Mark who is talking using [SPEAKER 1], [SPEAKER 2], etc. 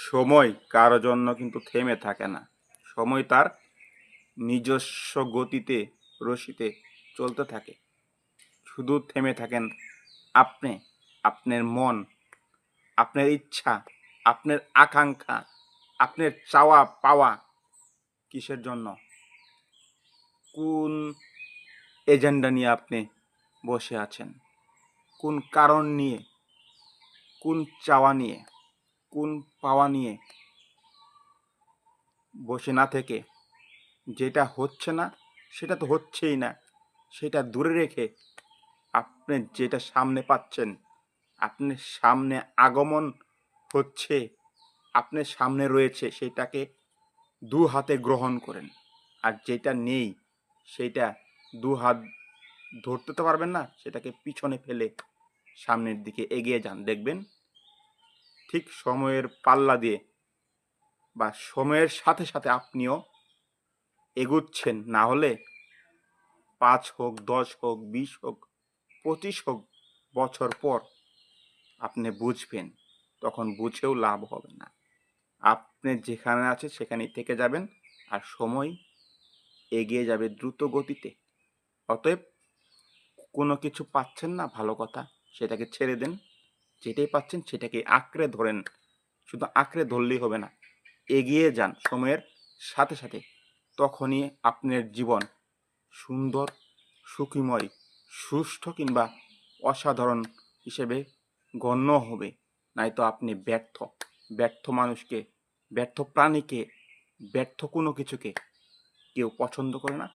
[SPEAKER 1] সময় কারো জন্য কিন্তু থেমে থাকে না। সময় তার নিজস্ব গতিতে রশিতে চলতে থাকে। শুধু থেমে থাকেন আপনি, আপনার মন, আপনার ইচ্ছা, আপনার আকাঙ্ক্ষা, আপনার চাওয়া পাওয়া কিসের জন্য? কোন এজেন্ডা নিয়ে আপনি বসে আছেন? কোন কারণ নিয়ে? কোন চাওয়া নিয়ে? কোন পাওয়া নিয়ে বসে না থেকে যেটা হচ্ছে না সেটা তো হচ্ছেই না, সেটা দূরে রেখে আপনি যেটা সামনে পাচ্ছেন, আপনার সামনে আগমন হচ্ছে, আপনার সামনে রয়েছে সেটাকে দু হাতে গ্রহণ করেন। আর যেটা নেই সেটা দু হাত ধরতে তো পারবেন না, সেটাকে পিছনে ফেলে সামনের দিকে এগিয়ে যান। দেখবেন ঠিক সময়ের পাল্লা দিয়ে বা সময়ের সাথে সাথে আপনিও এগুচ্ছেন। না হলে ৫ হোক, ১০ হোক, ২০ হোক, ২৫ হোক বছর পর আপনি বুঝবেন, তখন বুঝেও লাভ হবে না। আপনি যেখানে আছেন সেখানেই থেকে যাবেন, আর সময় এগিয়ে যাবে দ্রুত গতিতে। অতএব কোনো কিছু পাচ্ছেন না, ভালো কথা, সেটাকে ছেড়ে দেন। যেটাই পাচ্ছেন সেটাকে আঁকড়ে ধরেন। শুধু আঁকড়ে ধরলেই হবে না, এগিয়ে যান সময়ের সাথে সাথে। তখনই আপনার জীবন সুন্দর, সুখীময়, সুষ্ঠু কিংবা অসাধারণ হিসেবে গণ্য হবে। নয়তো আপনি ব্যর্থ। ব্যর্থ মানুষকে, ব্যর্থ প্রাণীকে, ব্যর্থ কোনো কিছুকে কেউ পছন্দ করে না,